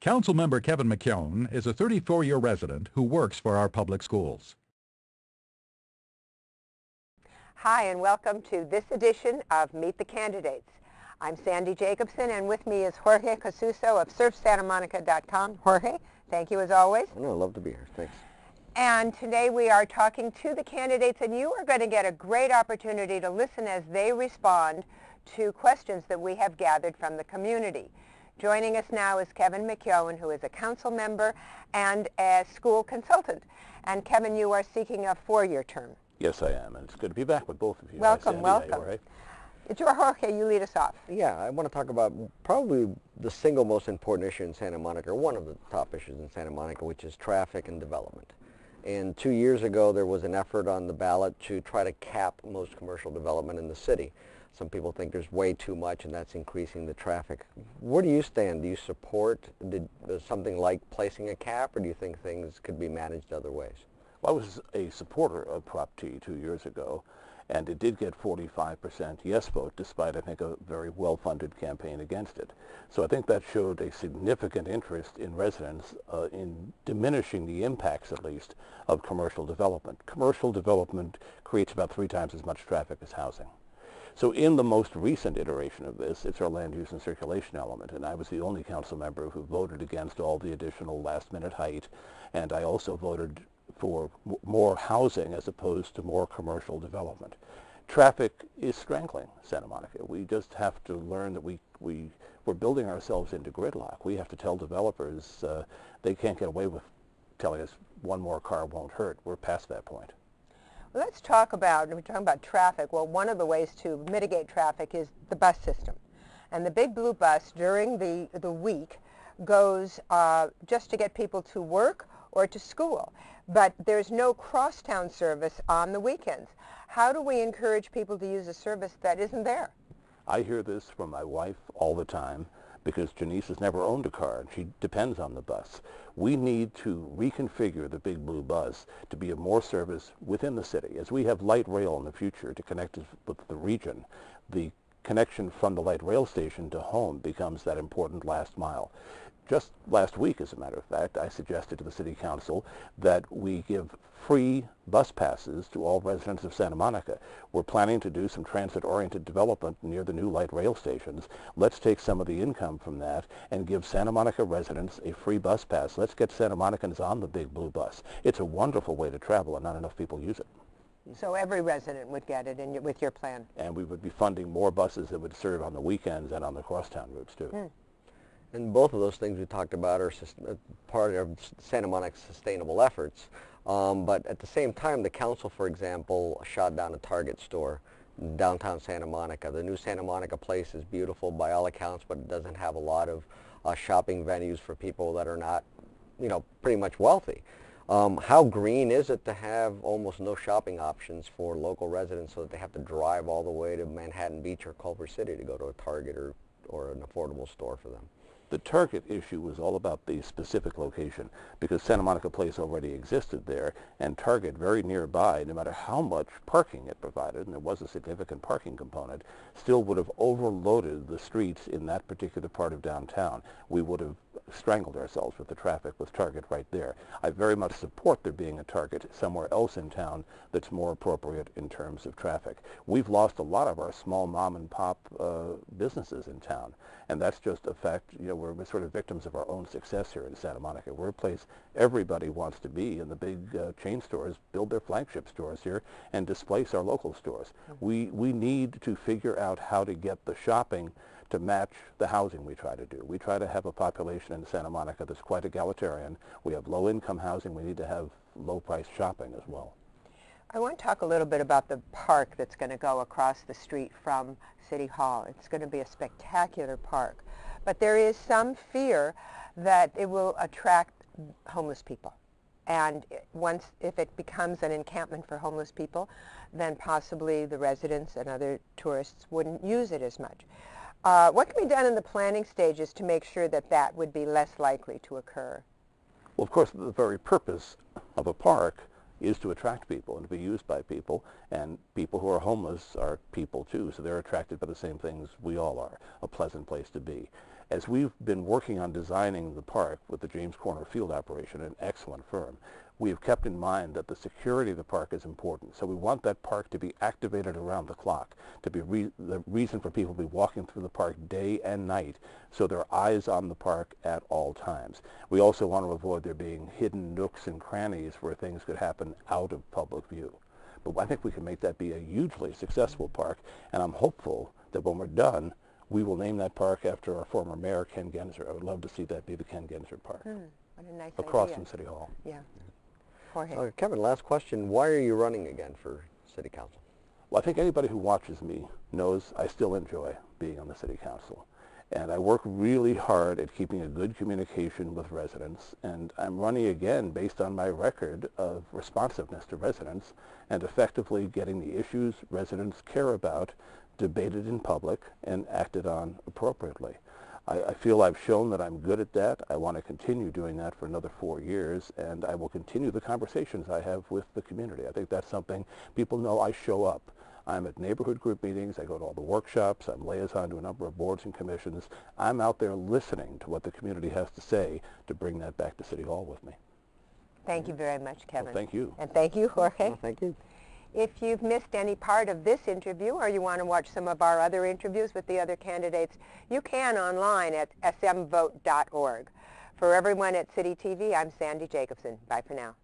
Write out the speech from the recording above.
Councilmember Kevin McKeown is a 34-year resident who works for our public schools. Hi, and welcome to this edition of Meet the Candidates. I'm Sandy Jacobson, and with me is Jorge Casuso of surfsantamonica.com. Jorge, thank you as always. I love to be here. Thanks. And today we are talking to the candidates, and you are going to get a great opportunity to listen as they respond to questions that we have gathered from the community. Joining us now is Kevin McKeown, who is a council member and a school consultant. And Kevin, you are seeking a 4-year term. Yes, I am, and it's good to be back with both of you. Welcome, Sandy, welcome. right? It's your Jorge, you lead us off. Yeah, I want to talk about probably the single most important issue in Santa Monica, or one of the top issues in Santa Monica, which is traffic and development. And 2 years ago, there was an effort on the ballot to try to cap most commercial development in the city. Some people think there's way too much, and that's increasing the traffic. Where do you stand? Do you support something like placing a cap, or do you think things could be managed other ways? Well, I was a supporter of Prop T 2 years ago, and it did get 45% yes vote, despite, I think, a very well-funded campaign against it. So I think that showed a significant interest in residents in diminishing the impacts, at least, of commercial development. Commercial development creates about 3 times as much traffic as housing. So in the most recent iteration of this, it's our land use and circulation element, and I was the only council member who voted against all the additional last-minute height, and I also voted for more housing as opposed to more commercial development. Traffic is strangling Santa Monica. We just have to learn that we're building ourselves into gridlock. We have to tell developers they can't get away with telling us one more car won't hurt. We're past that point. Well, let's talk about, we're talking about traffic. Well, one of the ways to mitigate traffic is the bus system. And the Big Blue Bus during the week goes just to get people to work or to school. But there's no crosstown service on the weekends. How do we encourage people to use a service that isn't there? I hear this from my wife all the time because Janice has never owned a car and she depends on the bus. We need to reconfigure the Big Blue Bus to be of more service within the city. As we have light rail in the future to connect us with the region, the connection from the light rail station to home becomes that important last mile. Just last week, as a matter of fact, I suggested to the City Council that we give free bus passes to all residents of Santa Monica. We're planning to do some transit-oriented development near the new light rail stations. Let's take some of the income from that and give Santa Monica residents a free bus pass. Let's get Santa Monicans on the Big Blue Bus. It's a wonderful way to travel, and not enough people use it. So every resident would get it with your plan? And we would be funding more buses that would serve on the weekends and on the crosstown routes, too. Hmm. And both of those things we talked about are part of Santa Monica's sustainable efforts. But at the same time, the council, for example, shot down a Target store in downtown Santa Monica. The new Santa Monica place is beautiful by all accounts, but it doesn't have a lot of shopping venues for people that are not, pretty much wealthy. How green is it to have almost no shopping options for local residents so that they have to drive all the way to Manhattan Beach or Culver City to go to a Target or an affordable store for them? The Target issue was all about the specific location because Santa Monica Place already existed there, and Target very nearby, no matter how much parking it provided, and there was a significant parking component, still would have overloaded the streets in that particular part of downtown. We would have strangled ourselves with the traffic with Target right there. I very much support there being a Target somewhere else in town that's more appropriate in terms of traffic. We've lost a lot of our small mom and pop businesses in town, and that's just a fact. We're sort of victims of our own success here in Santa Monica. We're a place everybody wants to be, and the big chain stores build their flagship stores here and displace our local stores. We need to figure out how to get the shopping to match the housing we try to do. We try to have a population in Santa Monica that's quite egalitarian. We have low-income housing. We need to have low-price shopping as well. I want to talk a little bit about the park that's going to go across the street from City Hall. It's going to be a spectacular park. But there is some fear that it will attract homeless people. And if it becomes an encampment for homeless people, then possibly the residents and other tourists wouldn't use it as much. What can be done in the planning stages to make sure that that would be less likely to occur? Well, of course, the very purpose of a park is to attract people and to be used by people, and people who are homeless are people too, so they're attracted by the same things we all are, a pleasant place to be. As we've been working on designing the park with the James Corner Field Operation, an excellent firm, we have kept in mind that the security of the park is important. So we want that park to be activated around the clock, to be the reason for people to be walking through the park day and night, so there are eyes on the park at all times. We also want to avoid there being hidden nooks and crannies where things could happen out of public view. But I think we can make that be a hugely successful park, and I'm hopeful that when we're done, we will name that park after our former mayor, Ken Genzer. I would love to see that be the Ken Genzer Park. What a nice across idea. from City Hall. Yeah. Jorge. Kevin, last question. Why are you running again for City Council? Well, I think anybody who watches me knows I still enjoy being on the City Council. And I work really hard at keeping a good communication with residents. And I'm running again based on my record of responsiveness to residents and effectively getting the issues residents care about debated in public and acted on appropriately. I feel I've shown that I'm good at that. I want to continue doing that for another 4 years, and I will continue the conversations I have with the community. I think that's something people know. I show up. I'm at neighborhood group meetings. I go to all the workshops. I'm liaison to a number of boards and commissions. I'm out there listening to what the community has to say to bring that back to City Hall with me. Thank you very much, Kevin. Well, thank you. And thank you, Jorge. Well, thank you. If you've missed any part of this interview or you want to watch some of our other interviews with the other candidates, you can online at smvote.org. For everyone at City TV, I'm Sandy Jacobson. Bye for now.